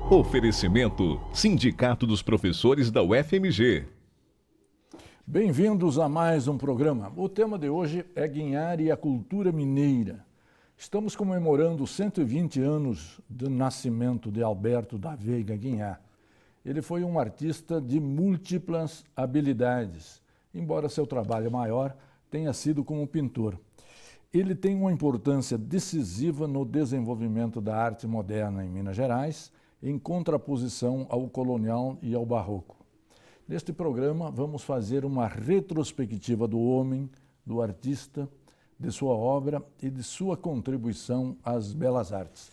Oferecimento Sindicato dos Professores da UFMG. Bem-vindos a mais um programa. O tema de hoje é Guinhar e a cultura mineira. Estamos comemorando os 120 anos do nascimento de Alberto da Veiga Guinhar. Ele foi um artista de múltiplas habilidades, embora seu trabalho maior tenha sido como pintor. Ele tem uma importância decisiva no desenvolvimento da arte moderna em Minas Gerais, em contraposição ao colonial e ao barroco. Neste programa, vamos fazer uma retrospectiva do homem, do artista, de sua obra e de sua contribuição às belas artes.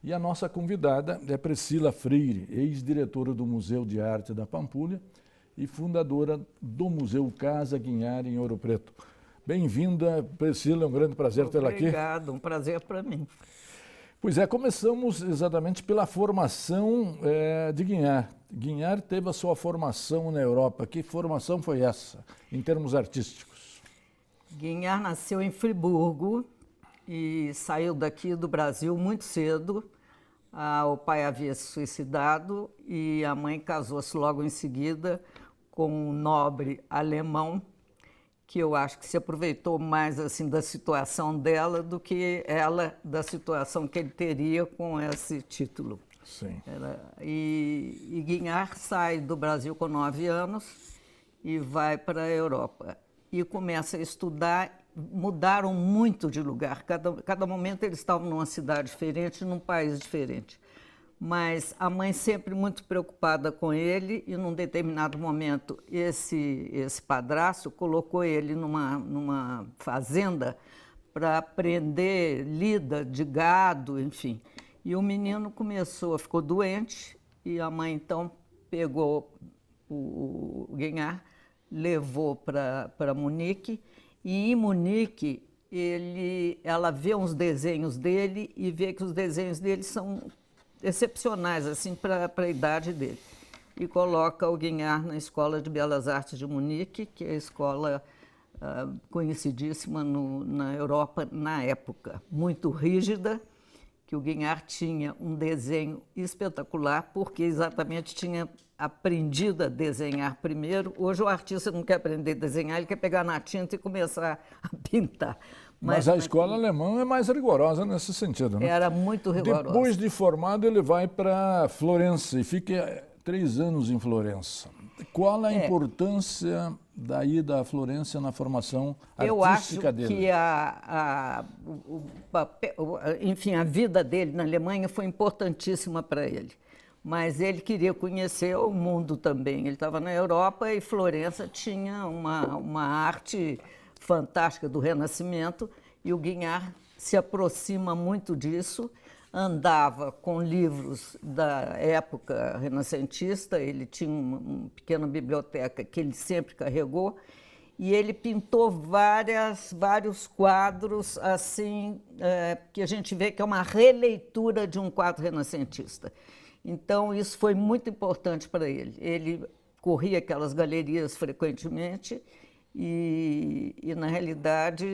E a nossa convidada é Priscila Freire, ex-diretora do Museu de Arte da Pampulha e fundadora do Museu Casa Guinhar em Ouro Preto. Bem-vinda, Priscila, é um grande prazer tê-la aqui. Obrigada, um prazer para mim. Pois é, começamos exatamente pela formação de Guinhar. Guinhar teve a sua formação na Europa. Que formação foi essa, em termos artísticos? Guinhar nasceu em Friburgo e saiu daqui do Brasil muito cedo. O pai havia se suicidado e a mãe casou-se logo em seguida com um nobre alemão, que eu acho que se aproveitou mais assim da situação dela do que ela da situação que ele teria com esse título. Sim. E Guinhar sai do Brasil com 9 anos e vai para a Europa. E começa a estudar, mudaram muito de lugar. Cada momento eles estavam numa cidade diferente, num país diferente. Mas a mãe sempre muito preocupada com ele e num determinado momento esse padrasto colocou ele numa fazenda para aprender lida de gado, enfim. E o menino ficou doente e a mãe então pegou o Guinhar, levou para Munique e em Munique ela vê uns desenhos dele e vê que os desenhos dele são excepcionais assim para a idade dele e coloca o Guinhar na Escola de Belas Artes de Munique, que é a escola conhecidíssima na Europa na época, muito rígida, que o Guinhar tinha um desenho espetacular porque exatamente tinha aprendido a desenhar primeiro. Hoje o artista não quer aprender a desenhar, ele quer pegar na tinta e começar a pintar. Mas a escola alemã é mais rigorosa nesse sentido, né? Era muito rigorosa. Depois de formado, ele vai para Florença e fica 3 anos em Florença. Qual a importância da ida à Florença na formação artística dele? Eu acho que a vida dele na Alemanha foi importantíssima para ele. Mas ele queria conhecer o mundo também. Ele estava na Europa e Florença tinha uma arte fantástica do Renascimento e o Guinhar se aproxima muito disso, andava com livros da época renascentista, ele tinha uma pequena biblioteca que ele sempre carregou e ele pintou vários quadros assim, que a gente vê que é uma releitura de um quadro renascentista. Então isso foi muito importante para ele. Ele corria aquelas galerias frequentemente e na realidade,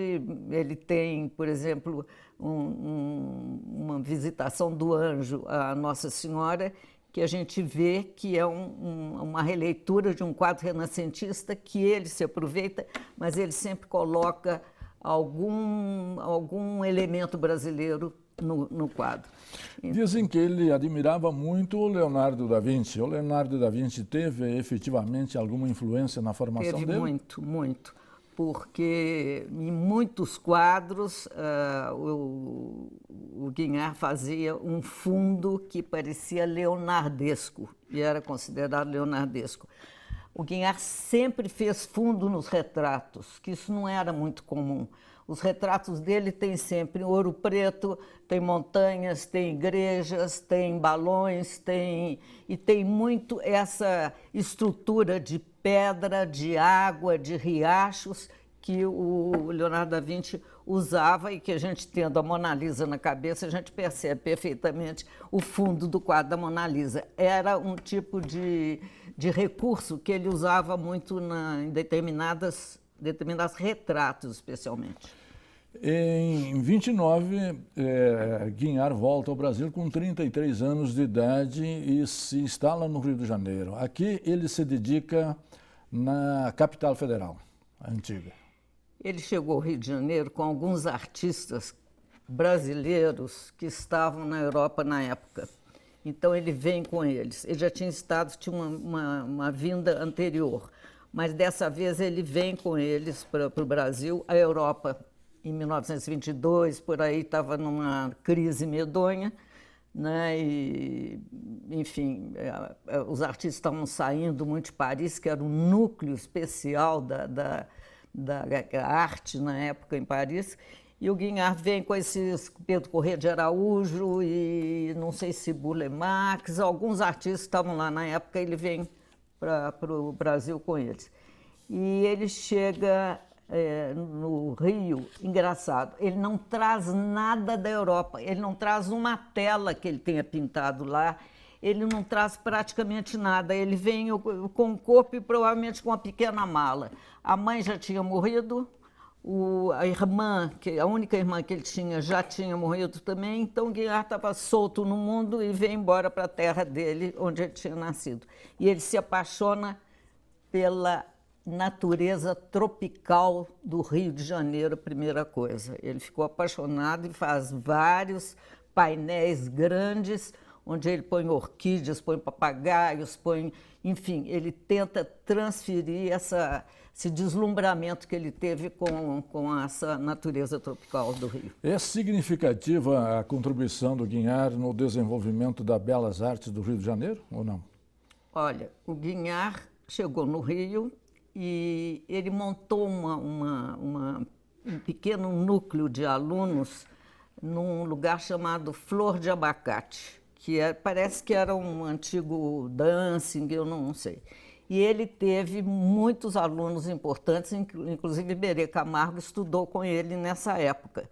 ele tem, por exemplo, uma visitação do anjo à Nossa Senhora, que a gente vê que é uma releitura de um quadro renascentista que ele se aproveita, mas ele sempre coloca algum elemento brasileiro no quadro. Dizem que ele admirava muito o Leonardo da Vinci. O Leonardo da Vinci teve efetivamente alguma influência na formação dele? Muito, porque em muitos quadros o Guinhar fazia um fundo que parecia leonardesco e era considerado leonardesco. O Guinhar sempre fez fundo nos retratos, que isso não era muito comum. Os retratos dele têm sempre ouro preto, tem montanhas, tem igrejas, tem balões, e tem muito essa estrutura de pedra, de água, de riachos que o Leonardo da Vinci usava e que a gente, tendo a Mona Lisa na cabeça, a gente percebe perfeitamente o fundo do quadro da Mona Lisa. Era um tipo de recurso que ele usava muito em determinados retratos, especialmente. Em 29, Guinhar volta ao Brasil com 33 anos de idade e se instala no Rio de Janeiro. Aqui ele se dedica na capital federal, a antiga. Ele chegou ao Rio de Janeiro com alguns artistas brasileiros que estavam na Europa na época. Então ele vem com eles. Ele já tinha tinha uma vinda anterior, mas dessa vez ele vem com eles para o Brasil, a Europa. Em 1922, por aí estava numa crise medonha, né? E, enfim, os artistas estavam saindo muito de Paris, que era um núcleo especial da arte na época em Paris. E o Guinhar vem com esses Pedro Corrêa de Araújo e não sei se Burle Marx, alguns artistas estavam lá na época, ele vem para o Brasil com eles. E ele chega no Rio, engraçado, ele não traz nada da Europa, ele não traz uma tela que ele tenha pintado lá, ele não traz praticamente nada, ele vem com o corpo e provavelmente com uma pequena mala. A mãe já tinha morrido, a irmã, a única irmã que ele tinha, já tinha morrido também, então Guinhar estava solto no mundo e veio embora para a terra dele, onde ele tinha nascido. E ele se apaixona pela natureza tropical do Rio de Janeiro, primeira coisa. Ele ficou apaixonado e faz vários painéis grandes, onde ele põe orquídeas, põe papagaios, enfim, ele tenta transferir esse deslumbramento que ele teve com essa natureza tropical do Rio. É significativa a contribuição do Guinhar no desenvolvimento das belas artes do Rio de Janeiro, ou não? Olha, o Guinhar chegou no Rio e ele montou um pequeno núcleo de alunos num lugar chamado Flor de Abacate, que parece que era um antigo dancing, eu não sei. E ele teve muitos alunos importantes, inclusive Iberê Camargo estudou com ele nessa época.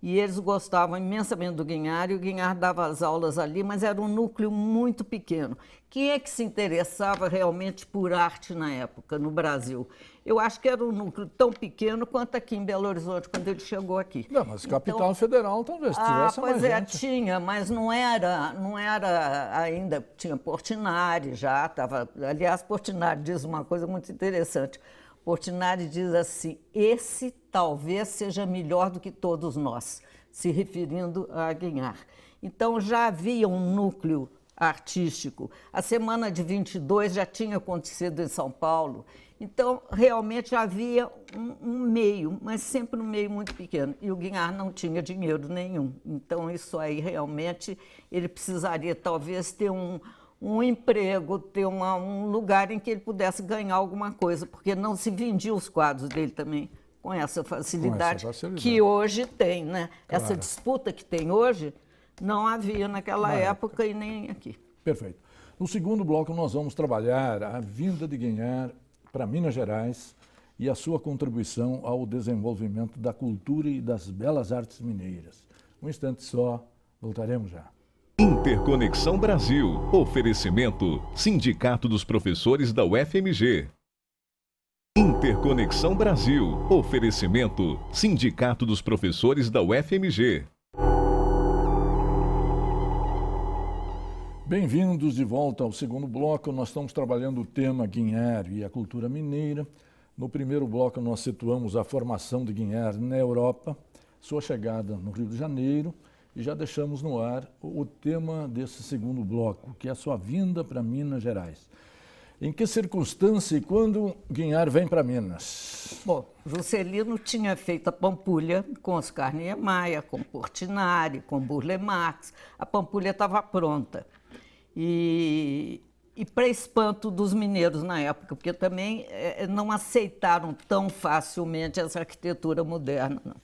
E eles gostavam imensamente do Guinhar, e o Guinhar dava as aulas ali, mas era um núcleo muito pequeno. Quem é que se interessava realmente por arte na época, no Brasil? Eu acho que era um núcleo tão pequeno quanto aqui em Belo Horizonte, quando ele chegou aqui. Não, mas capital federal talvez tivesse mais gente. Tinha, mas não era ainda, tinha Portinari já, estava... Aliás, Portinari diz uma coisa muito interessante. Portinari diz assim, esse talvez seja melhor do que todos nós, se referindo a Guinhar. Então já havia um núcleo artístico. A Semana de 22 já tinha acontecido em São Paulo. Então, realmente havia um meio, mas sempre um meio muito pequeno. E o Guinhar não tinha dinheiro nenhum. Então, isso aí realmente, ele precisaria talvez ter um emprego, ter um lugar em que ele pudesse ganhar alguma coisa, porque não se vendia os quadros dele também com essa facilidade, que hoje tem, né? Claro. Essa disputa que tem hoje, não havia naquela época e nem aqui. Perfeito. No segundo bloco, nós vamos trabalhar a vinda de Guinhar para Minas Gerais e a sua contribuição ao desenvolvimento da cultura e das belas artes mineiras. Um instante só, voltaremos já. Interconexão Brasil. Oferecimento: Sindicato dos Professores da UFMG. Interconexão Brasil. Oferecimento: Sindicato dos Professores da UFMG. Bem-vindos de volta ao segundo bloco. Nós estamos trabalhando o tema Guinhar e a cultura mineira. No primeiro bloco, nós situamos a formação de Guinhar na Europa, sua chegada no Rio de Janeiro, e já deixamos no ar o tema desse segundo bloco, que é a sua vinda para Minas Gerais. Em que circunstância e quando Guinhar vem para Minas? Bom, Juscelino tinha feito a Pampulha com Oscar Niemeyer, com Portinari, com Burle Marx. A Pampulha estava pronta. E para espanto dos mineiros na época, porque também não aceitaram tão facilmente essa arquitetura moderna. Não.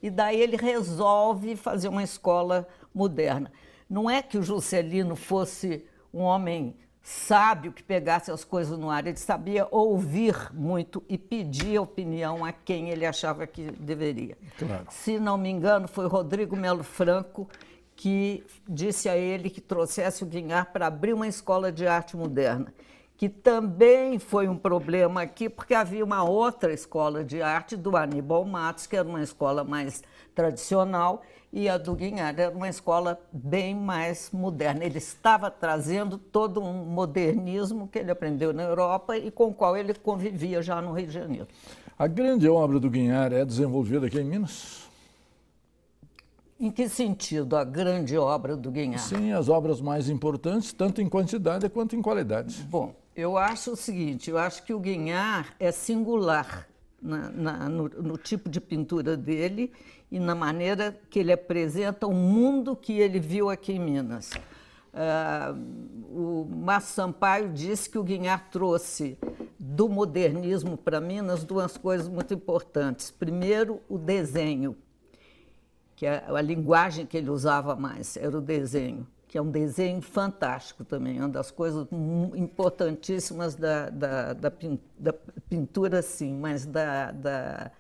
E daí ele resolve fazer uma escola moderna. Não é que o Juscelino fosse um homem sábio que pegasse as coisas no ar, ele sabia ouvir muito e pedir opinião a quem ele achava que deveria. Claro. Se não me engano, foi Rodrigo Melo Franco que disse a ele que trouxesse o Guinhar para abrir uma escola de arte moderna, que também foi um problema aqui, porque havia uma outra escola de arte do Aníbal Matos, que era uma escola mais tradicional, e a do Guinhar era uma escola bem mais moderna. Ele estava trazendo todo um modernismo que ele aprendeu na Europa e com o qual ele convivia já no Rio de Janeiro. A grande obra do Guinhar é desenvolvida aqui em Minas? Em que sentido a grande obra do Guinhar? Sim, as obras mais importantes, tanto em quantidade quanto em qualidade. Bom, eu acho o seguinte, eu acho que o Guinhar é singular no tipo de pintura dele e na maneira que ele apresenta o mundo que ele viu aqui em Minas. O Márcio Sampaio disse que o Guinhar trouxe do modernismo para Minas duas coisas muito importantes. Primeiro, o desenho, que a linguagem que ele usava mais era o desenho, que é um desenho fantástico também, uma das coisas importantíssimas da pintura, sim, mas da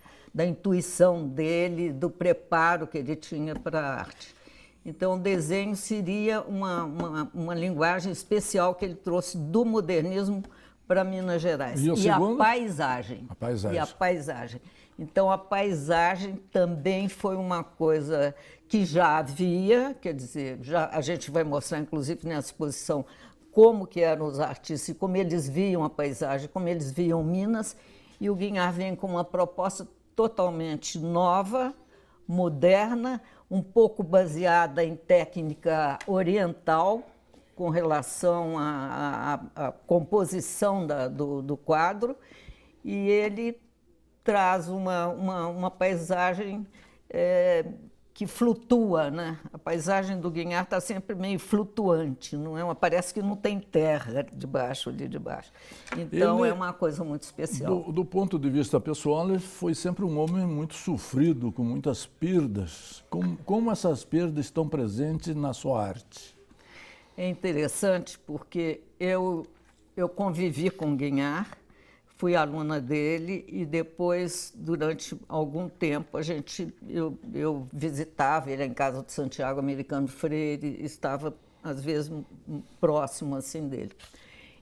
intuição dele, do preparo que ele tinha para a arte. Então, o desenho seria uma linguagem especial que ele trouxe do modernismo para Minas Gerais. E a paisagem. A paisagem. E a paisagem. Então, a paisagem também foi uma coisa que já havia, quer dizer, a gente vai mostrar, inclusive, nessa exposição, como que eram os artistas e como eles viam a paisagem, como eles viam Minas. E o Guinhar vem com uma proposta totalmente nova, moderna, um pouco baseada em técnica oriental, com relação à composição do quadro, e ele traz uma paisagem que flutua, né? A paisagem do Guinhar está sempre meio flutuante, não é? Parece que não tem terra ali debaixo. Então, é uma coisa muito especial. Do ponto de vista pessoal, ele foi sempre um homem muito sofrido, com muitas perdas. Como essas perdas estão presentes na sua arte? É interessante porque eu convivi com o Guinhar, fui aluna dele e depois, durante algum tempo, eu visitava ele em casa de Santiago Americano Freire, estava, às vezes, próximo assim dele.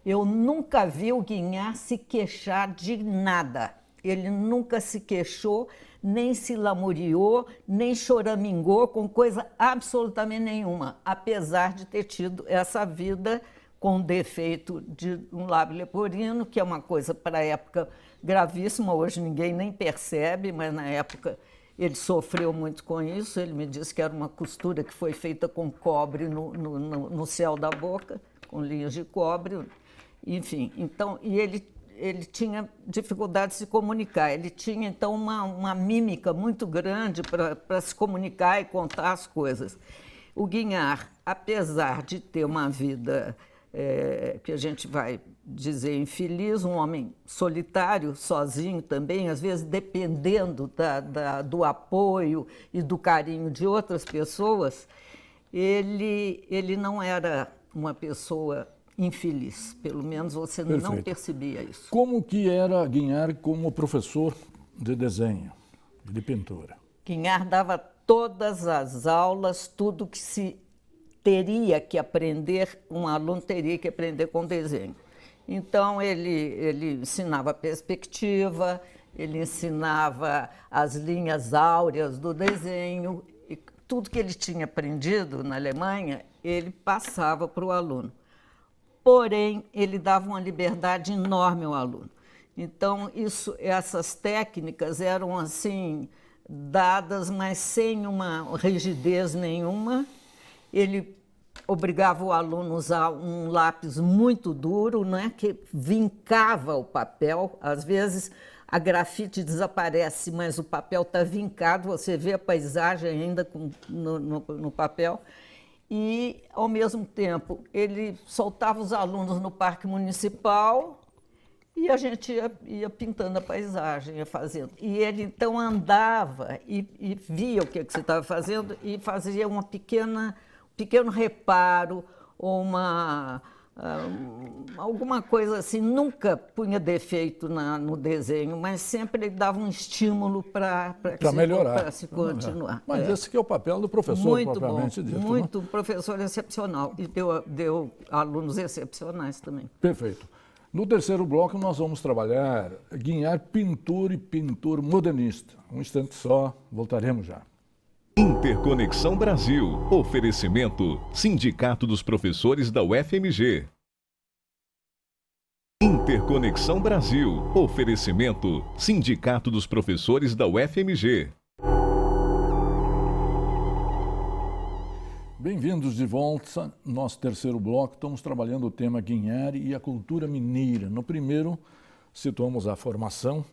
Eu nunca vi o Guinhar se queixar de nada. Ele nunca se queixou, nem se lamuriou, nem choramingou com coisa absolutamente nenhuma, apesar de ter tido essa vida com defeito de um lábio leporino, que é uma coisa para a época gravíssima, hoje ninguém nem percebe, mas na época ele sofreu muito com isso. Ele me disse que era uma costura que foi feita com cobre no céu da boca, com linhas de cobre, enfim. Então, e ele tinha dificuldade de se comunicar, ele tinha então uma mímica muito grande para se comunicar e contar as coisas. O Guinhar, apesar de ter uma vida que a gente vai dizer infeliz, um homem solitário, sozinho também, às vezes dependendo do apoio e do carinho de outras pessoas, ele não era uma pessoa infeliz, pelo menos você Perfeito. Não percebia isso. Como que era Guinhar como professor de desenho e de pintura? Guinhar dava todas as aulas, tudo que se teria que aprender, um aluno teria que aprender com desenho. Então, ele ensinava perspectiva, ele ensinava as linhas áureas do desenho, e tudo que ele tinha aprendido na Alemanha, ele passava para o aluno. Porém, ele dava uma liberdade enorme ao aluno. Então, essas técnicas eram assim, dadas, mas sem uma rigidez nenhuma. Ele obrigava o aluno a usar um lápis muito duro, né, que vincava o papel. Às vezes a grafite desaparece, mas o papel está vincado, você vê a paisagem ainda no papel. E, ao mesmo tempo, ele soltava os alunos no Parque Municipal e a gente ia pintando a paisagem, ia fazendo. E ele, então, andava e via o que você estava fazendo e fazia um pequeno reparo ou alguma coisa assim. Nunca punha defeito no desenho, mas sempre ele dava um estímulo para melhorar, para se continuar. Mas esse que é o papel do professor, muito propriamente bom, dito. muito, professor excepcional, e deu alunos excepcionais também. Perfeito. No terceiro bloco, nós vamos trabalhar Guinhar, pintor e pintor modernista. Um instante só, voltaremos já. Interconexão Brasil. Oferecimento: Sindicato dos Professores da UFMG. Interconexão Brasil. Oferecimento: Sindicato dos Professores da UFMG. Bem-vindos de volta. Nosso terceiro bloco, estamos trabalhando o tema Guinhar e a cultura mineira. No primeiro, situamos a formação.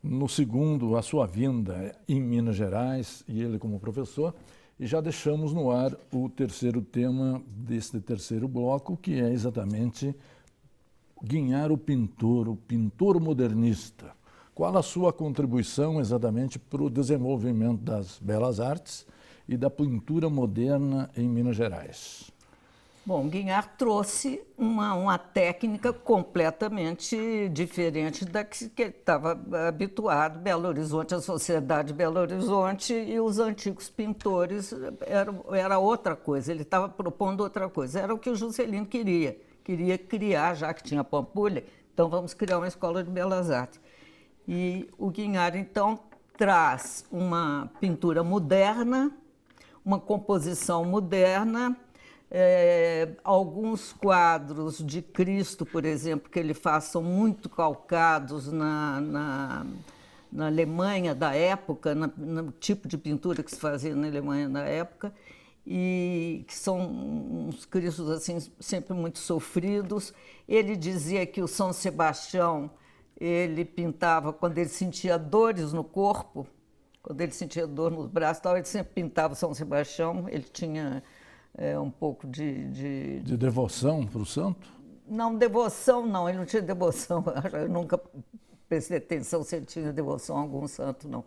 No segundo, a sua vinda em Minas Gerais e ele como professor. E já deixamos no ar o terceiro tema deste terceiro bloco, que é exatamente Guinhar o pintor modernista. Qual a sua contribuição exatamente para o desenvolvimento das belas artes e da pintura moderna em Minas Gerais? Bom, Guinhar trouxe uma técnica completamente diferente da que estava habituado Belo Horizonte, a sociedade de Belo Horizonte e os antigos pintores. Era outra coisa, ele estava propondo outra coisa. Era o que o Juscelino queria. Queria criar, já que tinha Pampulha, então vamos criar uma escola de belas artes. E o Guinhar, então, traz uma pintura moderna, uma composição moderna, alguns quadros de Cristo, por exemplo, que ele faz, são muito calcados na Alemanha da época, no tipo de pintura que se fazia na Alemanha da época, e que são uns cristos assim, sempre muito sofridos. Ele dizia que o São Sebastião, ele pintava quando ele sentia dores no corpo, quando ele sentia dor nos braços, tal, ele sempre pintava São Sebastião. Ele tinha um pouco de devoção para o santo? Não, devoção não, ele não tinha devoção. Eu nunca prestei atenção se ele tinha devoção a algum santo, não.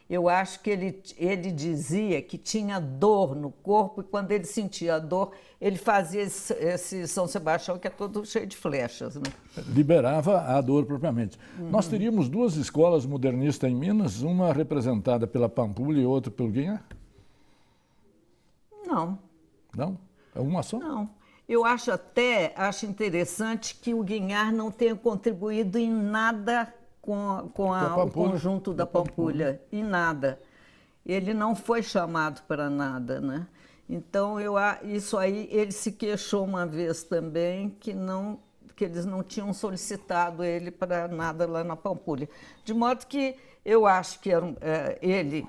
Eu acho que ele dizia que tinha dor no corpo, e quando ele sentia a dor, ele fazia esse São Sebastião, que é todo cheio de flechas, né? Liberava a dor propriamente. Nós teríamos duas escolas modernistas em Minas, uma representada pela Pampulha e outra pelo Guinhar? Não. Não? É uma só? Não. Eu acho interessante que o Guinhar não tenha contribuído em nada com o conjunto da Pampulha, em nada. Ele não foi chamado para nada, né? Então, isso aí, ele se queixou uma vez também que eles não tinham solicitado ele para nada lá na Pampulha. De modo que eu acho que ele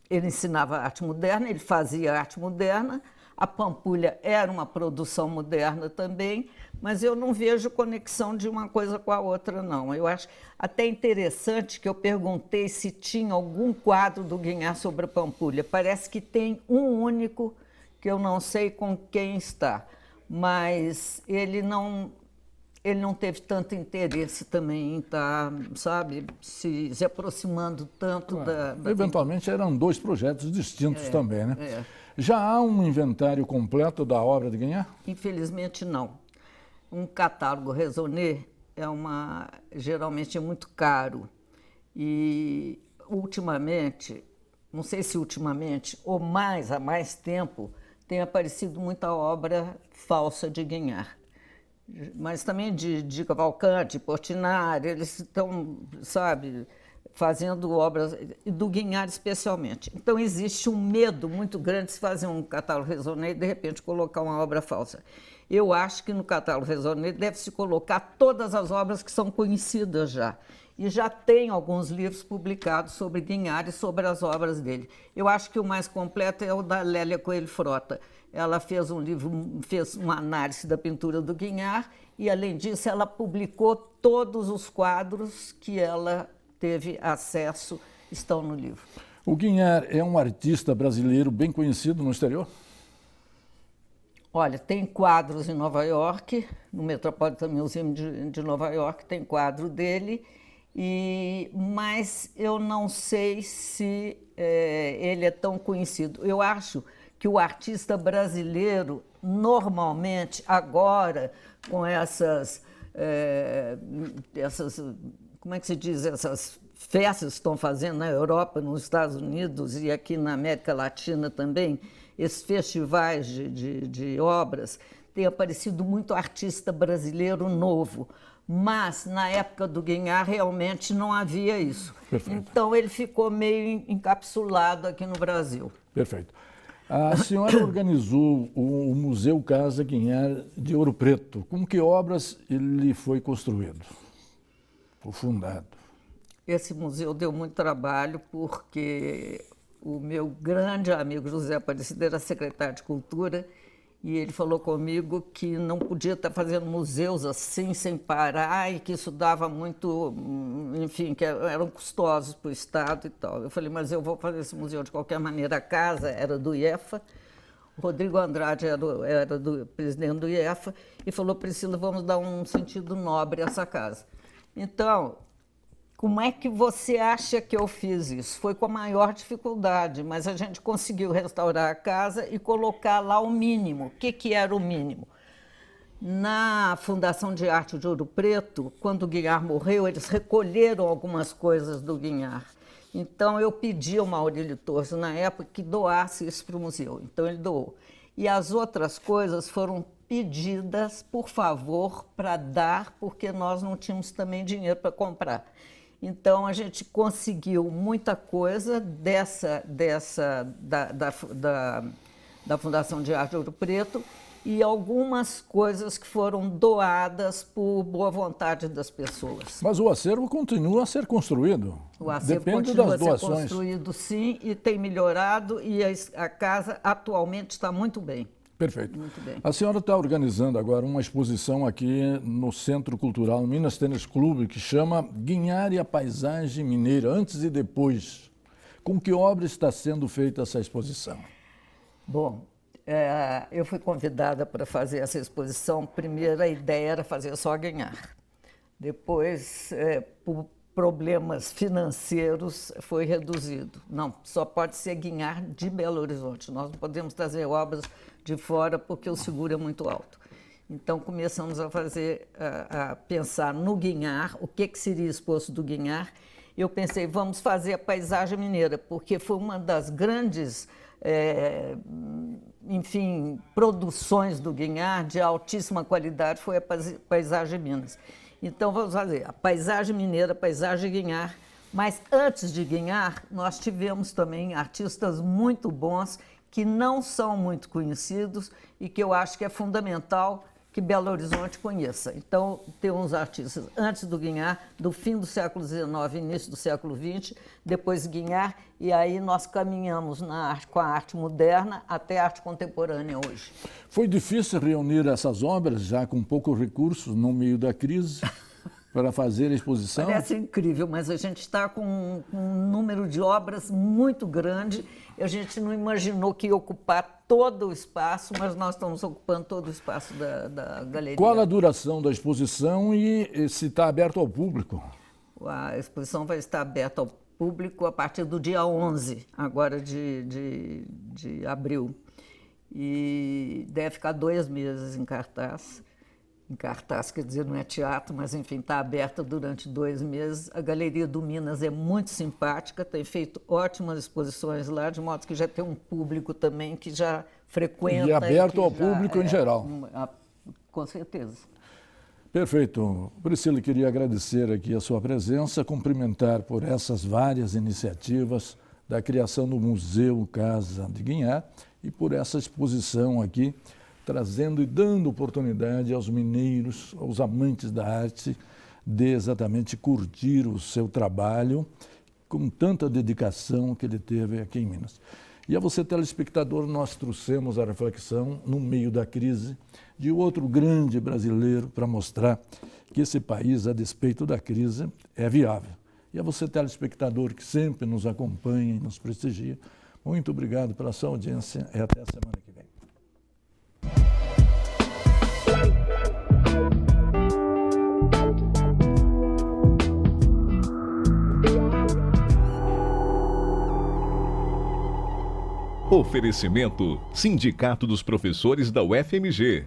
ensinava arte moderna, ele fazia arte moderna, a Pampulha era uma produção moderna também, mas eu não vejo conexão de uma coisa com a outra, não. Eu acho até interessante que eu perguntei se tinha algum quadro do Guinhar sobre a Pampulha. Parece que tem um único, que eu não sei com quem está, mas ele não teve tanto interesse também em estar, sabe, se aproximando tanto da eventualmente eram dois projetos distintos também, né? Já há um inventário completo da obra de Guinhar? Infelizmente não. Um catálogo raisonné geralmente é muito caro. E ultimamente, não sei se ultimamente, ou há mais tempo, tem aparecido muita obra falsa de Guinhar. Mas também de Cavalcante, Portinari, eles estão, sabe, fazendo obras, do Guinhar especialmente. Então existe um medo muito grande de se fazer um catálogo raisonné e de repente colocar uma obra falsa. Eu acho que no catálogo raisonné deve-se colocar todas as obras que são conhecidas já. E já tem alguns livros publicados sobre Guinhar e sobre as obras dele. Eu acho que o mais completo é o da Lélia Coelho Frota. Ela fez um livro, fez uma análise da pintura do Guinhar e, além disso, ela publicou todos os quadros que ela teve acesso, estão no livro. O Guinhar é um artista brasileiro bem conhecido no exterior? Olha, tem quadros em Nova York, no Metropolitan Museum de Nova York, tem quadro dele, mas eu não sei se ele é tão conhecido. Eu acho que o artista brasileiro, normalmente, agora, com essas como é que se diz, essas festas que estão fazendo na Europa, nos Estados Unidos e aqui na América Latina também, esses festivais de obras, tem aparecido muito artista brasileiro novo. Mas, na época do Guignard, realmente não havia isso. Perfeito. Então, ele ficou meio encapsulado aqui no Brasil. Perfeito. A senhora organizou o Museu Casa Guignard de Ouro Preto. Com que obras ele foi construído? Ou fundado? Esse museu deu muito trabalho porque o meu grande amigo José Aparecido era secretário de Cultura e ele falou comigo que não podia estar fazendo museus assim, sem parar, e que isso dava muito, enfim, que eram custosos para o Estado e tal. Eu falei, mas eu vou fazer esse museu de qualquer maneira. A casa era do IEFA, o Rodrigo Andrade era do presidente do IEFA, e falou, Priscila, vamos dar um sentido nobre a essa casa. Então, como é que você acha que eu fiz isso? Foi com a maior dificuldade, mas a gente conseguiu restaurar a casa e colocar lá o mínimo. O que era o mínimo? Na Fundação de Arte de Ouro Preto, quando o Guignard morreu, eles recolheram algumas coisas do Guignard. Então, eu pedi ao Maurílio Torres, na época, que doasse isso para o museu. Então, ele doou. E as outras coisas foram pedidas, por favor, para dar, porque nós não tínhamos também dinheiro para comprar. Então, a gente conseguiu muita coisa da Fundação de Arte de Ouro Preto e algumas coisas que foram doadas por boa vontade das pessoas. Mas o acervo continua a ser construído. O acervo Depende continua das a ser doações. construído, sim, e tem melhorado, e a casa atualmente está muito bem. Perfeito. Muito bem. A senhora está organizando agora uma exposição aqui no Centro Cultural Minas Tênis Clube, que chama Guignard e a Paisagem Mineira, antes e depois. Com que obra está sendo feita essa exposição? Bom, eu fui convidada para fazer essa exposição. Primeiro, a ideia era fazer só Guignard. Depois, por problemas financeiros, foi reduzido. Não, só pode ser Guignard de Belo Horizonte. Nós não podemos trazer obras de fora porque o seguro é muito alto. Então, começamos a pensar no Guignard, o que seria exposto do Guignard. Eu pensei, vamos fazer a paisagem mineira, porque foi uma das grandes, enfim, produções do Guignard de altíssima qualidade, foi a paisagem Minas. Então, vamos fazer a paisagem mineira, a paisagem Guignard. Mas antes de Guignard, nós tivemos também artistas muito bons que não são muito conhecidos e que eu acho que é fundamental que Belo Horizonte conheça. Então, tem uns artistas antes do Guignard, do fim do século XIX, início do século XX, depois Guignard, e aí nós caminhamos com a arte moderna até a arte contemporânea hoje. Foi difícil reunir essas obras, já com poucos recursos, no meio da crise, para fazer a exposição? Parece incrível, mas a gente está com um número de obras muito grande. A gente não imaginou que ia ocupar todo o espaço, mas nós estamos ocupando todo o espaço da galeria. Qual a duração da exposição e se está aberto ao público? A exposição vai estar aberta ao público a partir do dia 11, agora de abril. E deve ficar 2 meses em cartaz. Em cartaz, quer dizer, não é teatro, mas enfim, está aberta durante 2 meses. A Galeria do Minas é muito simpática, tem feito ótimas exposições lá, de modo que já tem um público também que já frequenta. E aberto ao público em geral. Com certeza. Perfeito. Priscila, queria agradecer aqui a sua presença, cumprimentar por essas várias iniciativas da criação do Museu Casa de Guignard e por essa exposição aqui, trazendo e dando oportunidade aos mineiros, aos amantes da arte, de exatamente curtir o seu trabalho com tanta dedicação que ele teve aqui em Minas. E a você, telespectador, nós trouxemos a reflexão, no meio da crise, de outro grande brasileiro para mostrar que esse país, a despeito da crise, é viável. E a você, telespectador, que sempre nos acompanha e nos prestigia, muito obrigado pela sua audiência e até a semana que vem. Oferecimento: Sindicato dos Professores da UFMG.